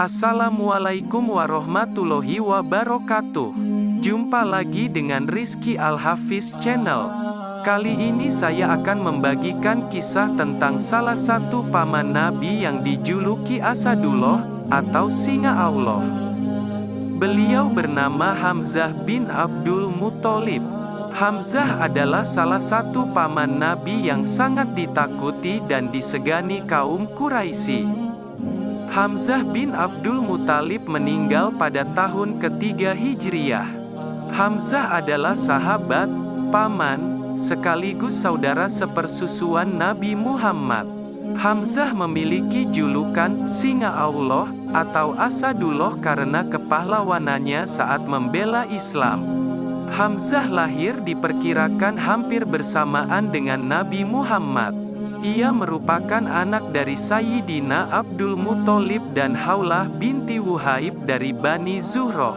Assalamualaikum warahmatullahi wabarakatuh. Jumpa lagi dengan Rizky Al-Hafiz Channel. Kali ini saya akan membagikan kisah tentang salah satu paman Nabi yang dijuluki Asadullah atau Singa Allah. Beliau bernama Hamzah bin Abdul Muthalib. Hamzah adalah salah satu paman Nabi yang sangat ditakuti dan disegani kaum Quraisy. Hamzah bin Abdul Muthalib meninggal pada tahun ketiga Hijriyah. Hamzah adalah sahabat, paman, sekaligus saudara sepersusuan Nabi Muhammad. Hamzah memiliki julukan Singa Allah atau Asadullah karena kepahlawanannya saat membela Islam. Hamzah lahir diperkirakan hampir bersamaan dengan Nabi Muhammad. Ia merupakan anak dari Sayyidina Abdul Muthalib dan Haulah binti Wuhaib dari Bani Zuhroh.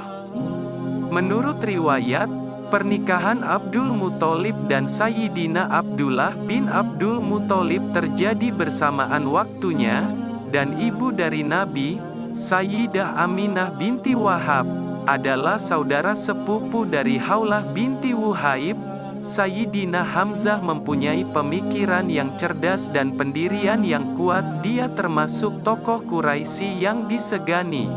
Menurut riwayat, pernikahan Abdul Muthalib dan Sayyidina Abdullah bin Abdul Muthalib terjadi bersamaan waktunya, dan ibu dari Nabi, Sayyidah Aminah binti Wahab, adalah saudara sepupu dari Haulah binti Wuhaib. Sayyidina Hamzah mempunyai pemikiran yang cerdas dan pendirian yang kuat. Dia termasuk tokoh Quraisy yang disegani.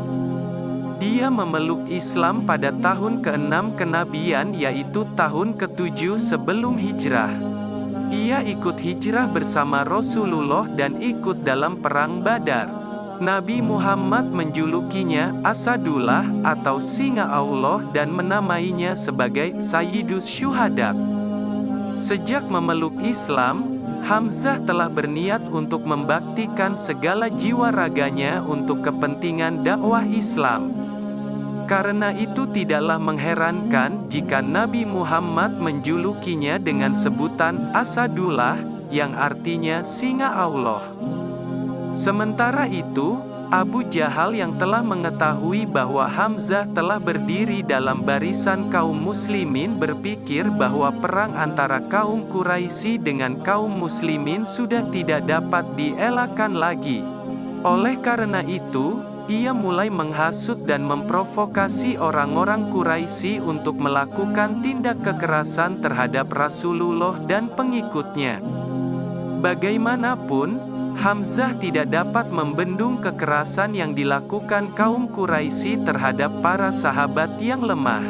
Dia memeluk Islam pada tahun ke-6 kenabian, yaitu tahun ke-7 sebelum hijrah. Ia ikut hijrah bersama Rasulullah dan ikut dalam perang Badar. Nabi Muhammad menjulukinya Asadullah atau Singa Allah dan menamainya sebagai Sayyidus Syuhada. Sejak memeluk Islam, Hamzah telah berniat untuk membaktikan segala jiwa raganya untuk kepentingan dakwah Islam. Karena itu tidaklah mengherankan jika Nabi Muhammad menjulukinya dengan sebutan Asadullah, yang artinya Singa Allah. Sementara itu, Abu Jahal yang telah mengetahui bahwa Hamzah telah berdiri dalam barisan kaum muslimin berpikir bahwa perang antara kaum Quraisy dengan kaum muslimin sudah tidak dapat dielakkan lagi. Oleh karena itu, ia mulai menghasut dan memprovokasi orang-orang Quraisy untuk melakukan tindak kekerasan terhadap Rasulullah dan pengikutnya. Bagaimanapun, Hamzah tidak dapat membendung kekerasan yang dilakukan kaum Quraisy terhadap para sahabat yang lemah.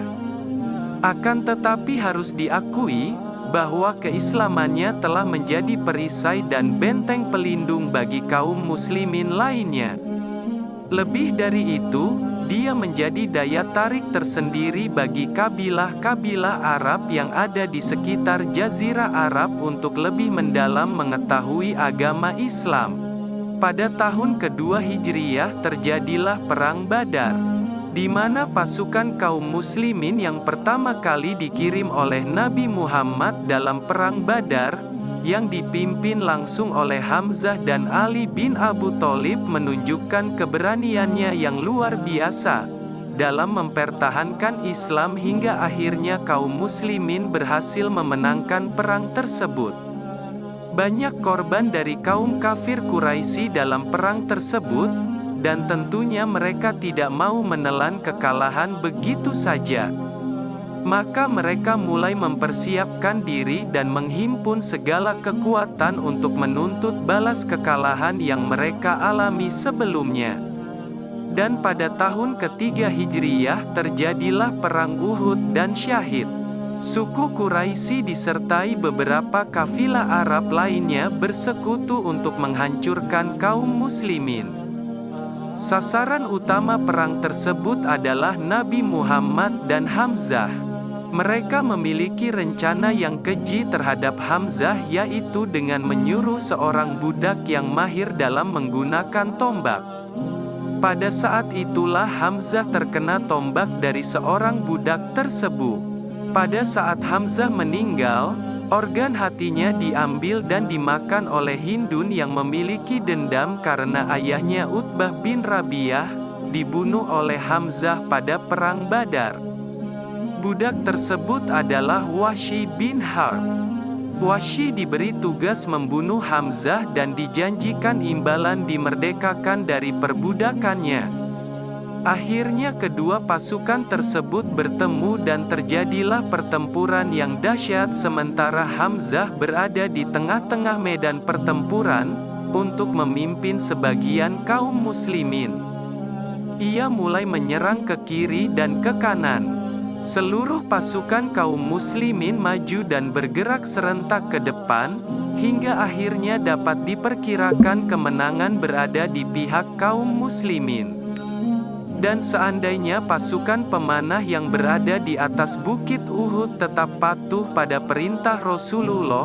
Akan tetapi harus diakui, bahwa keislamannya telah menjadi perisai dan benteng pelindung bagi kaum muslimin lainnya. Lebih dari itu, dia menjadi daya tarik tersendiri bagi kabilah-kabilah Arab yang ada di sekitar Jazirah Arab untuk lebih mendalam mengetahui agama Islam. Pada tahun kedua Hijriyah terjadilah Perang Badar, di mana pasukan kaum muslimin yang pertama kali dikirim oleh Nabi Muhammad dalam Perang Badar, yang dipimpin langsung oleh Hamzah dan Ali bin Abu Thalib, menunjukkan keberaniannya yang luar biasa dalam mempertahankan Islam hingga akhirnya kaum muslimin berhasil memenangkan perang tersebut. Banyak korban dari kaum kafir Quraisy dalam perang tersebut, dan tentunya mereka tidak mau menelan kekalahan begitu saja. Maka mereka mulai mempersiapkan diri dan menghimpun segala kekuatan untuk menuntut balas kekalahan yang mereka alami sebelumnya. Dan pada tahun ketiga Hijriyah terjadilah Perang Uhud dan Syahid. Suku Quraisy disertai beberapa kafilah Arab lainnya bersekutu untuk menghancurkan kaum muslimin. Sasaran utama perang tersebut adalah Nabi Muhammad dan Hamzah. Mereka memiliki rencana yang keji terhadap Hamzah, yaitu dengan menyuruh seorang budak yang mahir dalam menggunakan tombak. Pada saat itulah Hamzah terkena tombak dari seorang budak tersebut. Pada saat Hamzah meninggal, organ hatinya diambil dan dimakan oleh Hindun yang memiliki dendam karena ayahnya Utbah bin Rabi'ah dibunuh oleh Hamzah pada Perang Badar. Budak tersebut adalah Wahsy bin Harb. Wahsy diberi tugas membunuh Hamzah dan dijanjikan imbalan dimerdekakan dari perbudakannya. Akhirnya kedua pasukan tersebut bertemu dan terjadilah pertempuran yang dahsyat sementara Hamzah berada di tengah-tengah medan pertempuran, untuk memimpin sebagian kaum muslimin. Ia mulai menyerang ke kiri dan ke kanan. Seluruh pasukan kaum muslimin maju dan bergerak serentak ke depan, hingga akhirnya dapat diperkirakan kemenangan berada di pihak kaum muslimin. Dan seandainya pasukan pemanah yang berada di atas bukit Uhud tetap patuh pada perintah Rasulullah,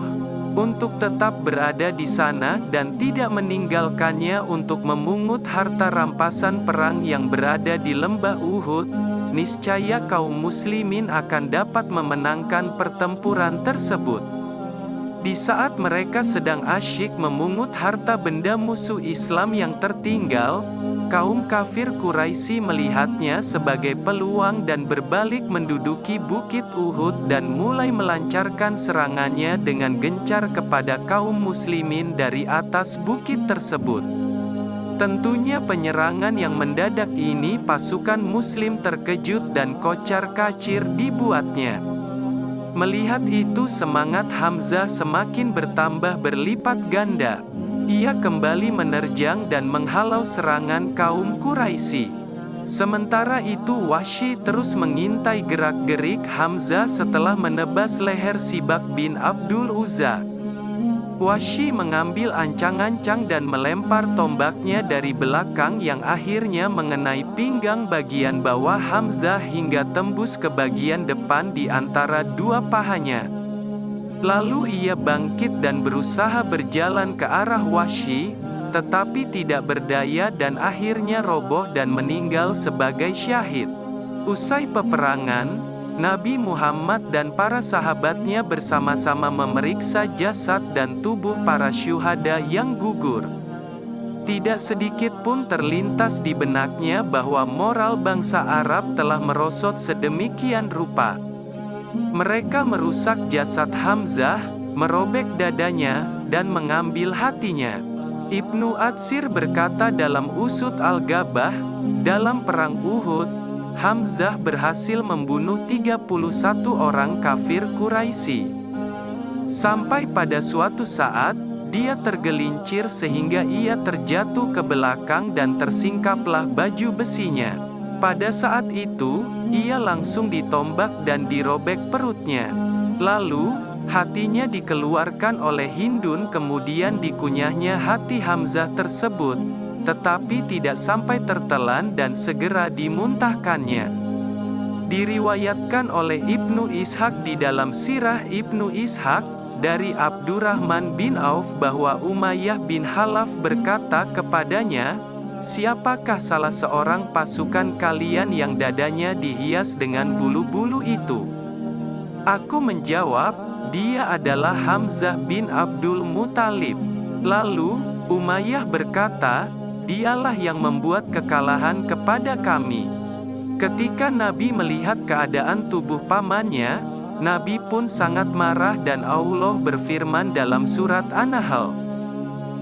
untuk tetap berada di sana dan tidak meninggalkannya untuk memungut harta rampasan perang yang berada di lembah Uhud, niscaya kaum muslimin akan dapat memenangkan pertempuran tersebut. Di saat mereka sedang asyik memungut harta benda musuh Islam yang tertinggal, kaum kafir Quraisy melihatnya sebagai peluang dan berbalik menduduki bukit Uhud dan mulai melancarkan serangannya dengan gencar kepada kaum muslimin dari atas bukit tersebut. Tentunya penyerangan yang mendadak ini pasukan muslim terkejut dan kocar-kacir dibuatnya. Melihat itu semangat Hamzah semakin bertambah berlipat ganda. Ia kembali menerjang dan menghalau serangan kaum Quraisy. Sementara itu Wahsy terus mengintai gerak-gerik Hamzah setelah menebas leher Sibak bin Abdul Uzza. Wahsy mengambil ancang-ancang dan melempar tombaknya dari belakang yang akhirnya mengenai pinggang bagian bawah Hamzah hingga tembus ke bagian depan di antara dua pahanya. Lalu ia bangkit dan berusaha berjalan ke arah Wahsy, tetapi tidak berdaya dan akhirnya roboh dan meninggal sebagai syahid. Usai peperangan, Nabi Muhammad dan para sahabatnya bersama-sama memeriksa jasad dan tubuh para syuhada yang gugur. Tidak sedikit pun terlintas di benaknya bahwa moral bangsa Arab telah merosot sedemikian rupa. Mereka merusak jasad Hamzah, merobek dadanya, dan mengambil hatinya. Ibnu Atsir berkata dalam Usud Al-Gabah, dalam perang Uhud, Hamzah berhasil membunuh 31 orang kafir Quraisy. Sampai pada suatu saat, dia tergelincir sehingga ia terjatuh ke belakang dan tersingkaplah baju besinya. Pada saat itu, ia langsung ditombak dan dirobek perutnya. Lalu, hatinya dikeluarkan oleh Hindun kemudian dikunyahnya hati Hamzah tersebut, tetapi tidak sampai tertelan dan segera dimuntahkannya. Diriwayatkan oleh Ibnu Ishaq di dalam Sirah Ibnu Ishaq, dari Abdurrahman bin Auf bahwa Umayyah bin Khalaf berkata kepadanya, "Siapakah salah seorang pasukan kalian yang dadanya dihias dengan bulu-bulu itu?" Aku menjawab, "Dia adalah Hamzah bin Abdul Muthalib." Lalu, Umayyah berkata, "Dialah yang membuat kekalahan kepada kami." Ketika Nabi melihat keadaan tubuh pamannya, Nabi pun sangat marah dan Allah berfirman dalam surat An-Nahl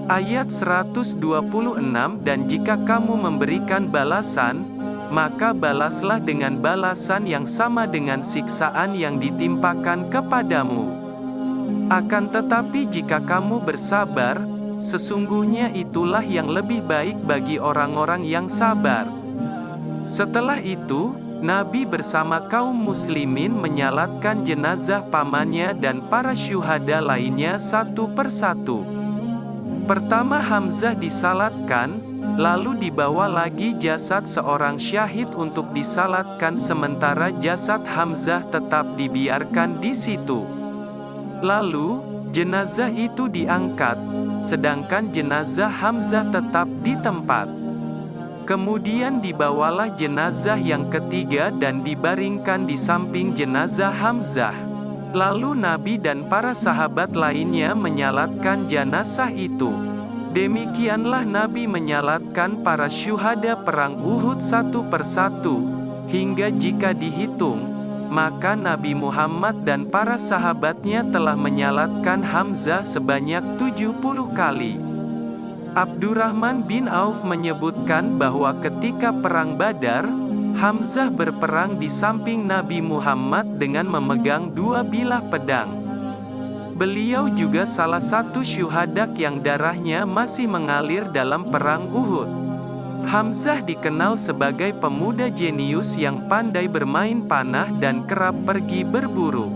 ayat 126, "Dan jika kamu memberikan balasan, maka balaslah dengan balasan yang sama dengan siksaan yang ditimpakan kepadamu. Akan tetapi jika kamu bersabar, sesungguhnya itulah yang lebih baik bagi orang-orang yang sabar." Setelah itu, Nabi bersama kaum muslimin menyalatkan jenazah pamannya dan para syuhada lainnya satu persatu. Pertama Hamzah disalatkan, lalu dibawa lagi jasad seorang syahid untuk disalatkan sementara jasad Hamzah tetap dibiarkan di situ. Lalu, jenazah itu diangkat, sedangkan jenazah Hamzah tetap di tempat. Kemudian dibawalah jenazah yang ketiga dan dibaringkan di samping jenazah Hamzah. Lalu Nabi dan para sahabat lainnya menyalatkan jenazah itu. Demikianlah Nabi menyalatkan para syuhada perang Uhud satu persatu, hingga jika dihitung, maka Nabi Muhammad dan para sahabatnya telah menyalatkan Hamzah sebanyak 70 kali. Abdurrahman bin Auf menyebutkan bahwa ketika Perang Badar, Hamzah berperang di samping Nabi Muhammad dengan memegang 2 bilah pedang. Beliau juga salah satu syuhada yang darahnya masih mengalir dalam Perang Uhud. Hamzah dikenal sebagai pemuda jenius yang pandai bermain panah dan kerap pergi berburu.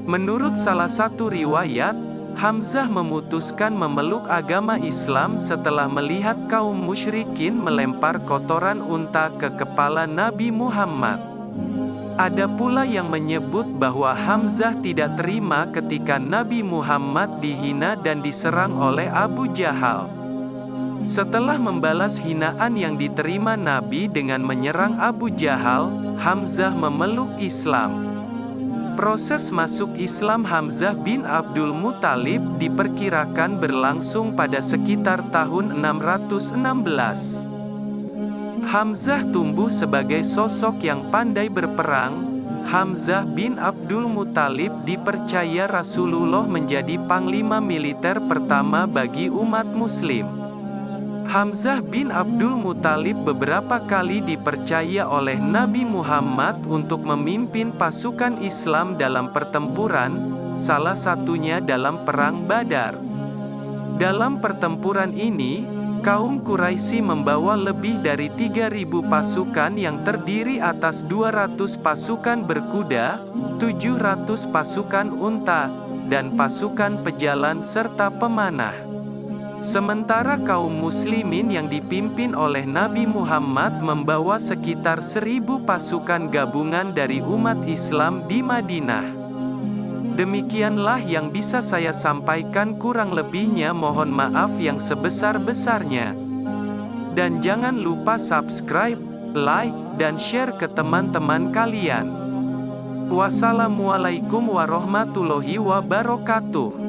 Menurut salah satu riwayat, Hamzah memutuskan memeluk agama Islam setelah melihat kaum musyrikin melempar kotoran unta ke kepala Nabi Muhammad. Ada pula yang menyebut bahwa Hamzah tidak terima ketika Nabi Muhammad dihina dan diserang oleh Abu Jahal. Setelah membalas hinaan yang diterima Nabi dengan menyerang Abu Jahal, Hamzah memeluk Islam. Proses masuk Islam Hamzah bin Abdul Muthalib diperkirakan berlangsung pada sekitar tahun 616. Hamzah tumbuh sebagai sosok yang pandai berperang. Hamzah bin Abdul Muthalib dipercaya Rasulullah menjadi panglima militer pertama bagi umat Muslim. Hamzah bin Abdul Muthalib beberapa kali dipercaya oleh Nabi Muhammad untuk memimpin pasukan Islam dalam pertempuran, salah satunya dalam Perang Badar. Dalam pertempuran ini, kaum Quraisy membawa lebih dari 3.000 pasukan yang terdiri atas 200 pasukan berkuda, 700 pasukan unta, dan pasukan pejalan serta pemanah. Sementara kaum muslimin yang dipimpin oleh Nabi Muhammad membawa sekitar 1.000 pasukan gabungan dari umat Islam di Madinah. Demikianlah yang bisa saya sampaikan, kurang lebihnya mohon maaf yang sebesar-besarnya. Dan jangan lupa subscribe, like, dan share ke teman-teman kalian. Wassalamualaikum warahmatullahi wabarakatuh.